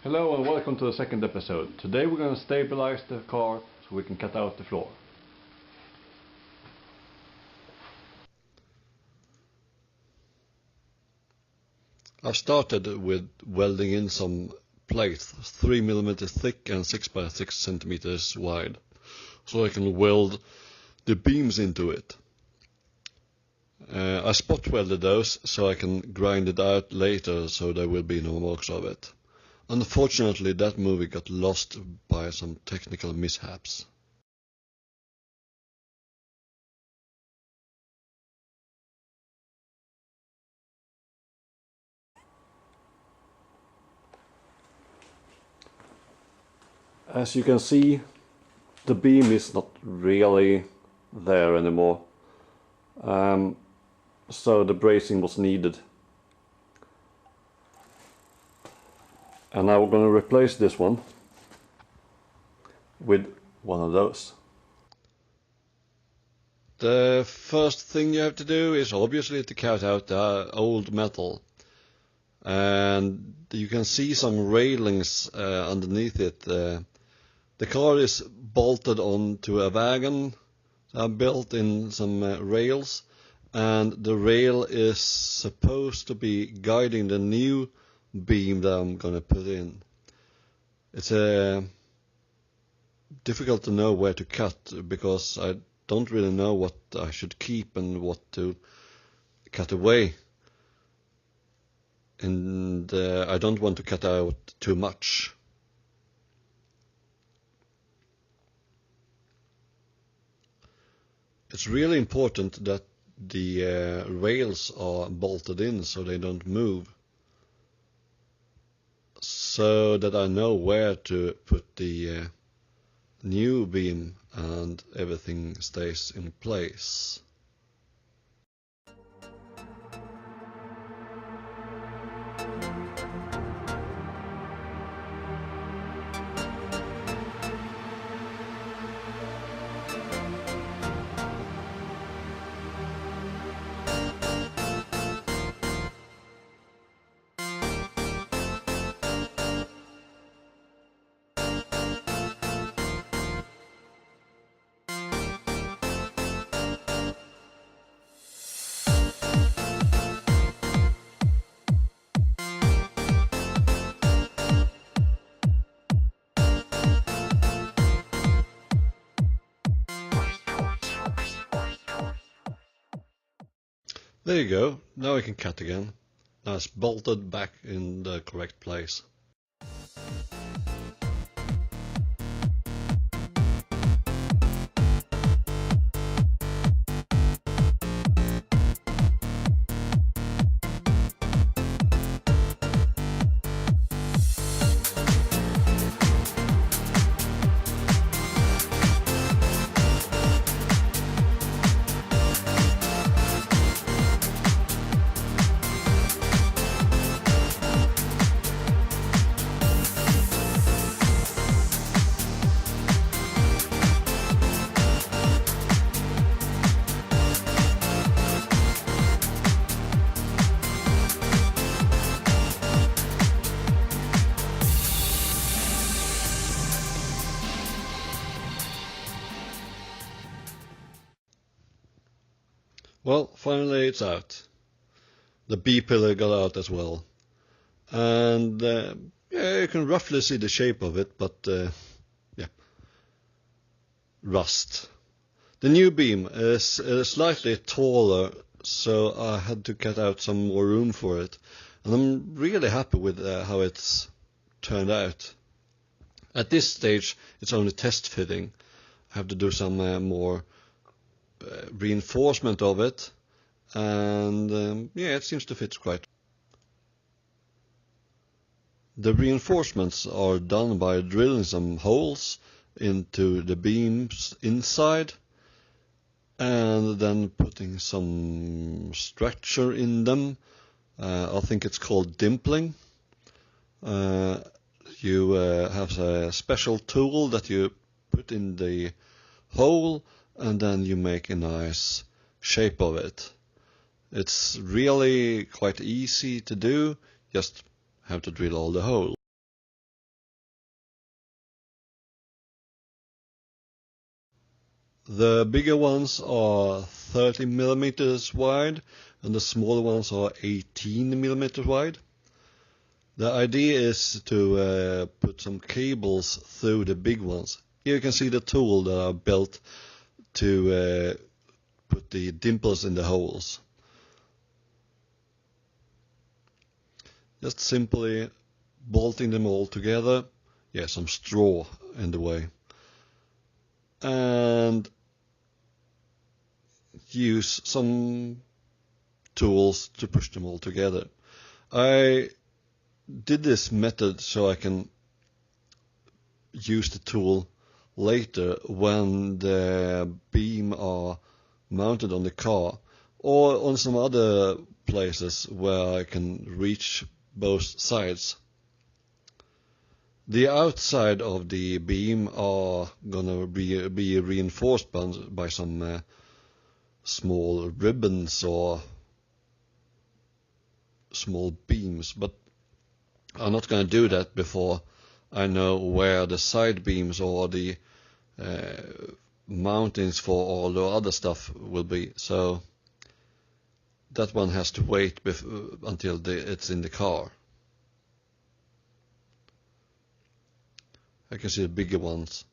Hello and welcome to the second episode. Today we're going to stabilize the car so we can cut out the floor. I started with welding in some plates 3 mm thick and 6 by 6 centimeters wide, so I can weld the beams into it. I spot welded those so I can grind it out later so there will be no marks of it. Unfortunately, that movie got lost by some technical mishaps. As you can see, the beam is not really there anymore. So the bracing was needed. And now we're going to replace this one with one of those. The first thing you have to do is obviously to cut out the old metal. And you can see some railings underneath it. The car is bolted onto a wagon built in some rails, and the rail is supposed to be guiding the new beam that I'm going to put in. It's difficult to know where to cut because I don't really know what I should keep and what to cut away. And I don't want to cut out too much. It's really important that the rails are bolted in so they don't move, so that I know where to put the new beam and everything stays in place. There you go, now I can cut again. Now it's bolted back in the correct place. Well, finally it's out. The B-pillar got out as well. And yeah, you can roughly see the shape of it, but yeah, rust. The new beam is slightly taller, so I had to cut out some more room for it. And I'm really happy with how it's turned out. At this stage, it's only test fitting. I have to do some more reinforcement of it, and yeah, it seems to fit quite. The reinforcements are done by drilling some holes into the beams inside and then putting some structure in them. I think it's called dimpling. You have a special tool that you put in the hole and then you make a nice shape of it. It's really quite easy to do, just have to drill all the holes. The bigger ones are 30 millimeters wide and the smaller ones are 18 millimeters wide. The idea is to put some cables through the big ones. Here you can see the tool that are built to put the dimples in the holes. Just simply bolting them all together. Yeah, some straw in the way. And use some tools to push them all together. I did this method so I can use the tool later when the beam are mounted on the car or on some other places where I can reach both sides. The outside of the beam are gonna be reinforced by some small ribbons or small beams, but I'm not gonna do that before I know where the side beams or the mountings for all the other stuff will be. So that one has to wait until it's in the car. I can see the bigger ones.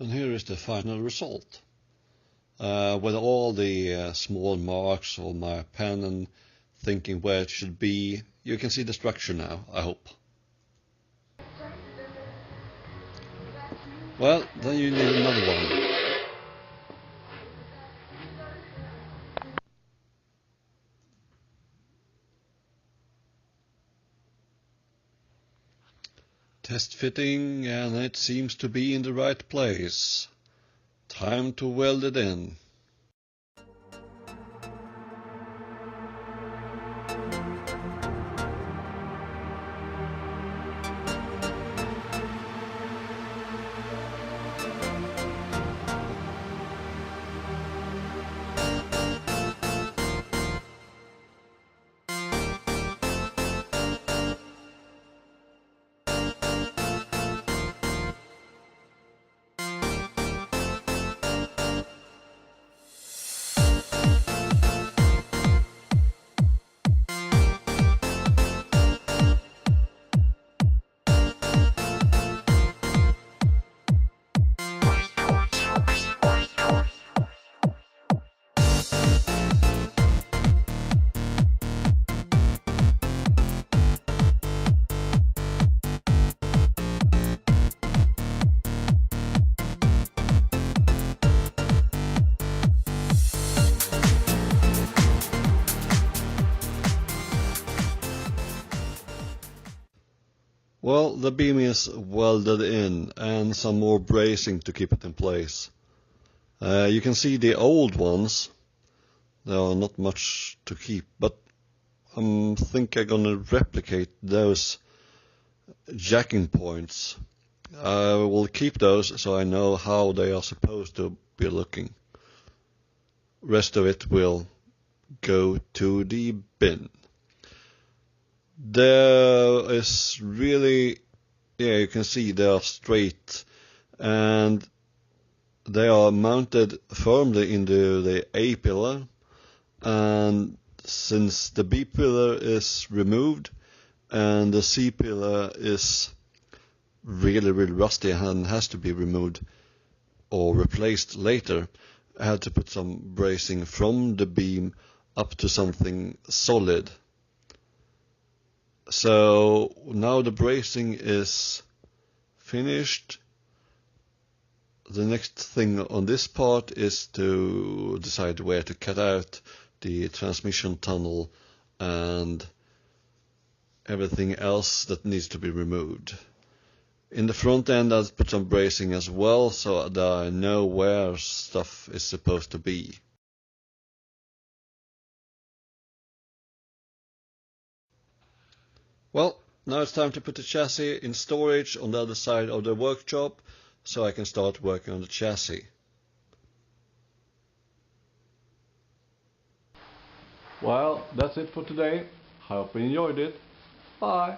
And here is the final result. With all the small marks on my pen and thinking where it should be, you can see the structure now, I hope. Well, then you need another one. Test fitting, and it seems to be in the right place. Time to weld it in. Well, the beam is welded in and some more bracing to keep it in place. You can see the old ones, there are not much to keep, but I think I'm gonna replicate those jacking points. I will keep those so I know how they are supposed to be looking. Rest of it will go to the bin. There is really, yeah, you can see they are straight and they are mounted firmly into the A pillar, and since the B pillar is removed and the C pillar is really rusty and has to be removed, or replaced later, I had to put some bracing from the beam up to something solid. So now the bracing is finished. The next thing on this part is to decide where to cut out the transmission tunnel and everything else that needs to be removed. In the front end I'll put some bracing as well so that I know where stuff is supposed to be. Well, now it's time to put the chassis in storage on the other side of the workshop so I can start working on the chassis. Well, that's it for today. Hope you enjoyed it. Bye.